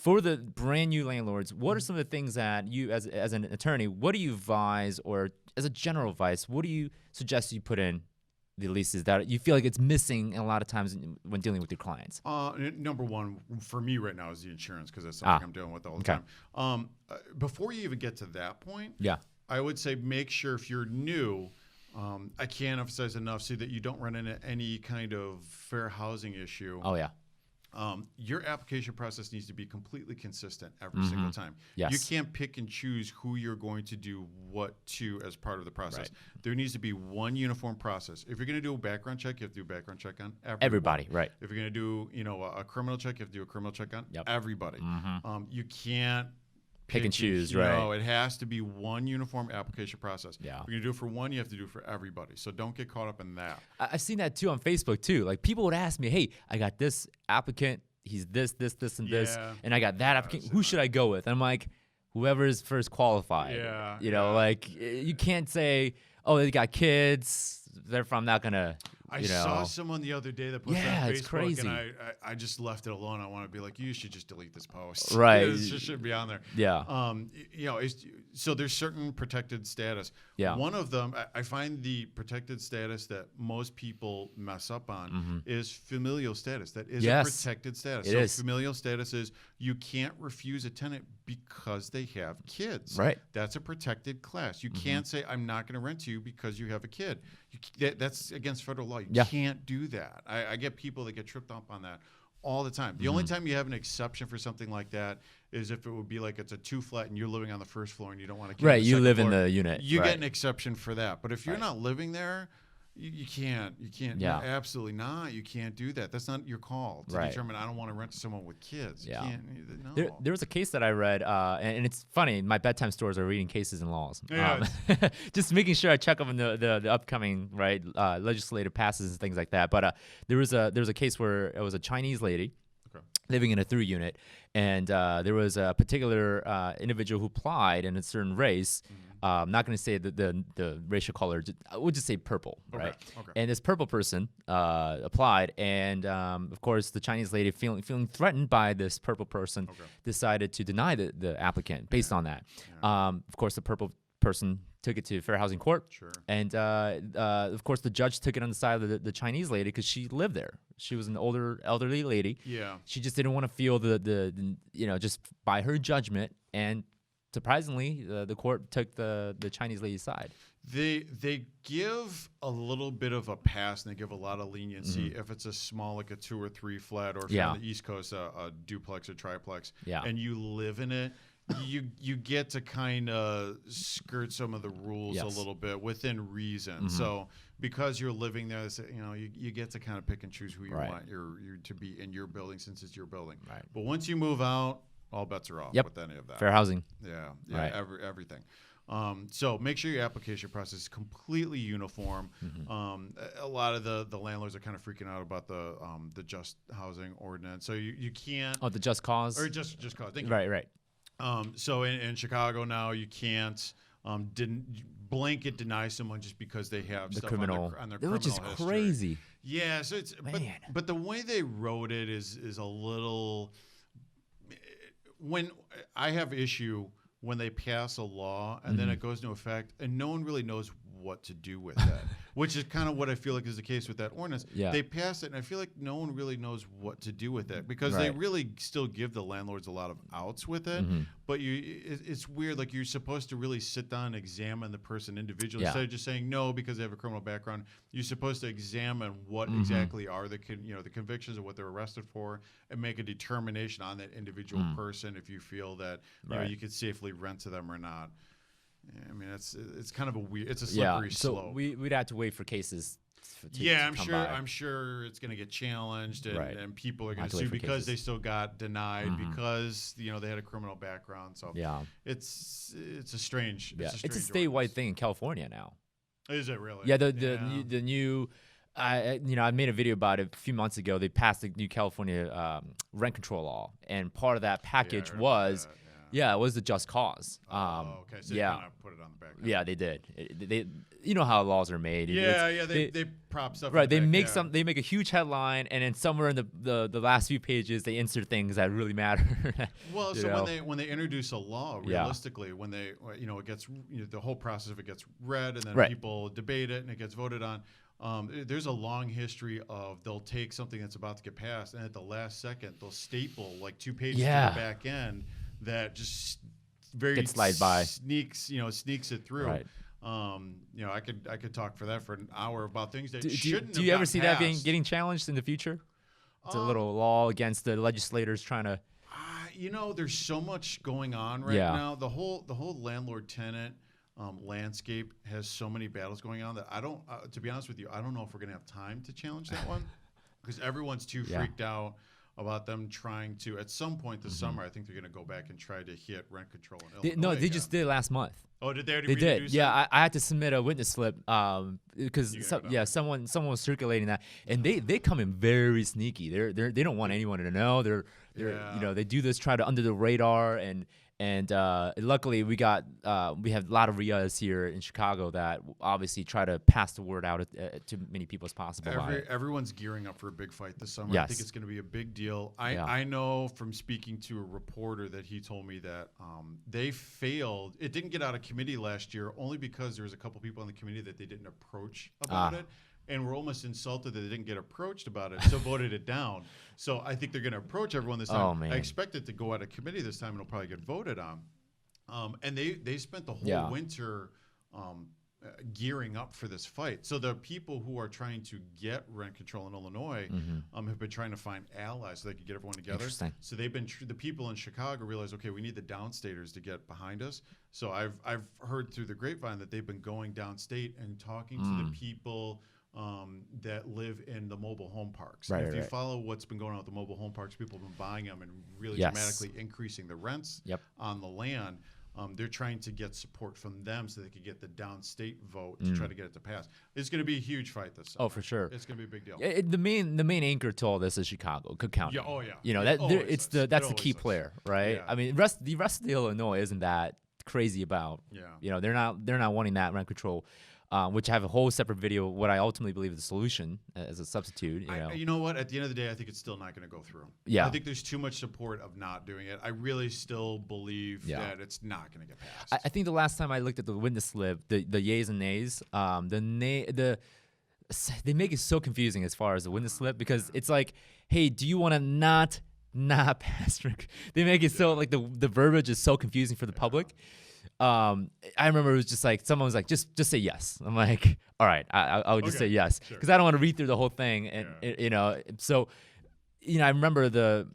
For the brand new landlords, what are some of the things that you, as an attorney, what do you advise, or as a general advice, what do you suggest you put in the leases that you feel like it's missing a lot of times when dealing with your clients? Number one for me right now is the insurance, because that's something I'm dealing with all the time. Before you even get to that point, I would say make sure if you're new, I can't emphasize enough, so that you don't run into any kind of fair housing issue. Your application process needs to be completely consistent every single time. You can't pick and choose who you're going to do what to as part of the process. There needs to be one uniform process. If you're going to do a background check, you have to do a background check on everybody. If you're going to do, a criminal check, you have to do a criminal check on everybody. You can't pick and choose, it has to be one uniform application process. If you're going to do it for one, you have to do it for everybody. So don't get caught up in that. I've seen that too on Facebook too. Like, people would ask me, hey, I got this applicant, he's this, and this, and I got that applicant. Who should I go with? And I'm like, whoever is first qualified. Like, you can't say, oh, they got kids, therefore I'm not going to. I saw someone the other day that posted on Facebook, it's crazy. And I just left it alone. I want to be like, you should just delete this post. It just shouldn't be on there. So there's certain protected status. One of them, I find the protected status that most people mess up on is familial status. That is a protected status. Familial status is you can't refuse a tenant because they have kids. That's a protected class. You can't say, I'm not going to rent to you because you have a kid. That's against federal law. You can't do that. I get people that get tripped up on that all the time. The only time you have an exception for something like that is if it would be like it's a 2-flat and you're living on the first floor and you don't want to. You live in the unit. You get an exception for that. But if you're not living there, you can't. No, absolutely not. You can't do that. That's not your call to determine. I don't want to rent to someone with kids. You can't. No. There was a case that I read, and it's funny. My bedtime stories are reading cases and laws. Just making sure I check up on the upcoming legislative passes and things like that. But there was a case where it was a Chinese lady living in a 3 unit, and there was a particular individual who applied in a certain race. I'm not going to say the racial color. We'll just say purple, right? And this purple person applied, and of course, the Chinese lady, feeling threatened by this purple person, decided to deny the applicant based on that. Of course, the purple person took it to Fair Housing Court, and of course, the judge took it on the side of the Chinese lady because she lived there. She was an elderly lady. She just didn't want to feel the just by her judgment, and surprisingly, the court took the Chinese lady's side. They give a little bit of a pass, and they give a lot of leniency if it's a small, like a 2 or 3 flat, or if you're on the East Coast, a duplex or triplex, and you live in it. You get to kind of skirt some of the rules a little bit within reason. So because you're living there, you get to kind of pick and choose who you want you to be in your building, since it's your building. But once you move out, all bets are off with any of that. Fair housing. Everything. So make sure your application process is completely uniform. A lot of the landlords are kind of freaking out about the just housing ordinance. So you can't. Oh, the just cause? Or just cause. Thank you. Right. So in Chicago now, you can't blanket deny someone just because they have the stuff criminal on their criminal which is history. crazy. Yeah, so it's but the way they wrote it is a little. When I have issue when they pass a law and then it goes into effect and no one really knows what to do with that, which is kind of what I feel like is the case with that ordinance. They pass it, and I feel like no one really knows what to do with it, because they really still give the landlords a lot of outs with it. But it's weird. Like, you're supposed to really sit down and examine the person individually instead of just saying no because they have a criminal background. You're supposed to examine what exactly are the convictions of what they're arrested for, and make a determination on that individual person if you feel that you could safely rent to them or not. I mean, it's kind of it's a slippery slope. So we'd have to wait for cases. I'm sure it's going to get challenged, and people are going to sue because they still got denied because they had a criminal background. So it's a strange. It's a statewide thing in California now. Is it really? Yeah, the new. I made a video about it a few months ago. They passed the new California rent control law, and part of that package was Yeah, it was the just cause. Okay. So yeah. they kind of put it on the back. Yeah, they did. They you know how laws are made. They prop stuff. Right. They make they make a huge headline, and then somewhere in the last few pages they insert things that really matter. Well, so when they introduce a law, realistically, when they it gets the whole process of it gets read, and then people debate it, and it gets voted on. There's a long history of they'll take something that's about to get passed, and at the last second they'll staple like 2 pages to the back end that just very slide by, sneaks it through. Right. I could talk for an hour about things that shouldn't. Do you ever see that getting challenged in the future? It's a little law against the legislators trying to. There's so much going on right now. The whole landlord tenant landscape has so many battles going on that I don't. To be honest with you, I don't know if we're gonna have time to challenge that one because everyone's too freaked out about them trying to. At some point this summer, I think they're gonna go back and try to hit rent control in Illinois. They just did last month. Oh, did they? They did. Yeah, I had to submit a witness slip because someone was circulating that, and they come in very sneaky. They don't want anyone to know. They do this try to under the radar and luckily we have a lot of RIAs here in Chicago that obviously try to pass the word out to many people as possible. Everyone's gearing up for a big fight this summer. Yes. I think it's going to be a big deal. I know from speaking to a reporter that he told me that they failed. It didn't get out of committee last year only because there was a couple people on the committee that they didn't approach about it. And we're almost insulted that they didn't get approached about it, so voted it down. So I think they're going to approach everyone this time. Oh, man. I expect it to go out of committee this time, and it'll probably get voted on. And they spent the whole winter gearing up for this fight. So the people who are trying to get rent control in Illinois have been trying to find allies so they could get everyone together. Interesting. So they've been the people in Chicago realized, okay, we need the downstaters to get behind us. So I've heard through the grapevine that they've been going downstate and talking to the people that live in the mobile home parks. If you follow what's been going on with the mobile home parks, people have been buying them and really dramatically increasing the rents on the land. They're trying to get support from them so they could get the downstate vote to try to get it to pass. It's going to be a huge fight this summer. Oh, for sure. It's going to be a big deal. The main anchor to all this is Chicago, Cook County. Yeah, oh yeah. That's the key player, right? Yeah. I mean, the rest of the Illinois isn't that crazy about. Yeah. They're not wanting that rent control. Which I have a whole separate video. What I ultimately believe is the solution as a substitute. You know what? At the end of the day, I think it's still not going to go through. Yeah, I think there's too much support of not doing it. I really still believe that it's not going to get passed. I think the last time I looked at the witness slip, the yays and nays, they make it so confusing as far as the witness slip because it's like, hey, do you want to not pass? They make it so like the verbiage is so confusing for the public. I remember it was just like someone was like, just say yes. I'm like, all right, I would just say yes because I don't want to read through the whole thing, and So, I remember the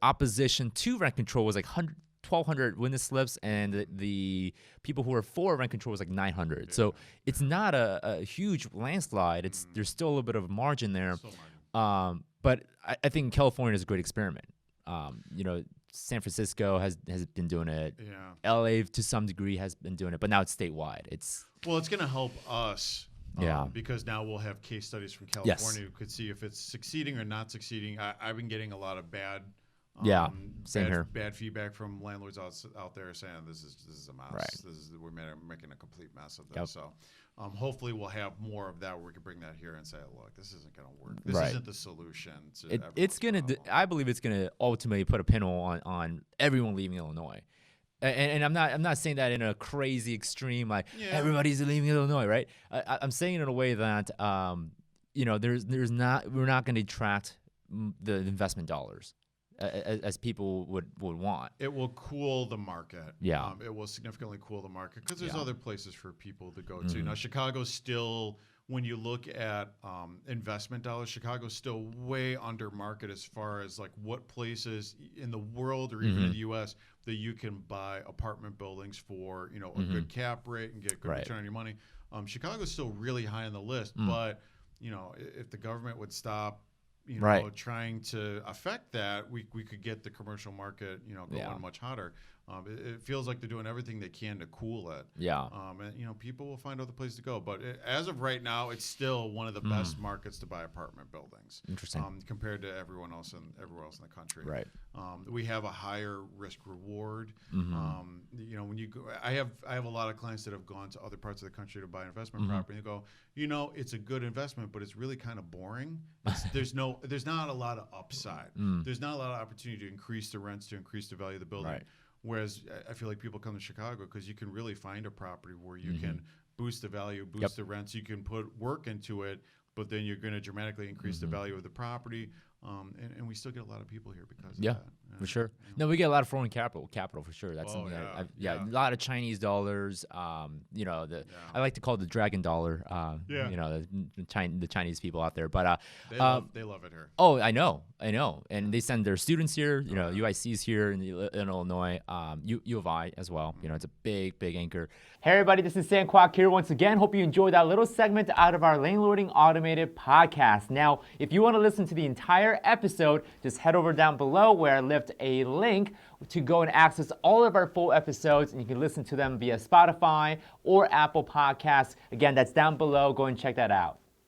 opposition to rent control was like 1,200 witness slips, and the people who were for rent control was like 900. So it's not a huge landslide. There's still a little bit of a margin there, but I think California is a great experiment. San Francisco has been doing it. Yeah. LA to some degree has been doing it, but now it's statewide. It's going to help us. Because now we'll have case studies from California who could see if it's succeeding or not succeeding. I've been getting a lot of bad feedback from landlords out there saying this is a mess. Right. We're making a complete mess of this. Yep. So hopefully we'll have more of that where we can bring that here and say, look, this isn't going to work. This isn't the solution. It's going to. I believe it's going to ultimately put a pinhole on everyone leaving Illinois. And I'm not saying that in a crazy extreme like everybody's leaving Illinois, right? I'm saying it in a way that we're not going to attract the investment dollars as people would want. It will cool the market. Yeah. It will significantly cool the market because there's other places for people to go to. Now, Chicago's still, when you look at investment dollars, Chicago's still way under market as far as like what places in the world or even in the U.S. that you can buy apartment buildings for, a good cap rate and get good return on your money. Chicago's still really high on the list, but if the government would stop trying to affect that, we could get the commercial market, going much hotter. It feels like they're doing everything they can to cool it. Yeah. And people will find other places to go. But as of right now, it's still one of the best markets to buy apartment buildings. Interesting. Compared to everywhere else in the country. Right. We have a higher risk reward. When you go, I have a lot of clients that have gone to other parts of the country to buy investment property. And they go, it's a good investment, but it's really kind of boring. There's not a lot of upside. There's not a lot of opportunity to increase the rents, to increase the value of the building. Right. Whereas I feel like people come to Chicago because you can really find a property where you can boost the value, boost the rents. You can put work into it, but then you're going to dramatically increase the value of the property. And we still get a lot I because of that. For sure. No, we get a lot of foreign capital for sure. That's something a lot of Chinese dollars. I like to call it the dragon dollar. The Chinese people out there, but they love it here. Oh, I know, and they send their students here. UIC's here in Illinois. U of I as well. It's a big anchor. Hey everybody, this is Sam Kwok here once again. Hope you enjoyed that little segment out of our Landlording Automated podcast. Now, if you want to listen to the entire episode, just head over down below where I left a link to go and access all of our full episodes, and you can listen to them via Spotify or Apple Podcasts. Again, that's down below. Go and check that out.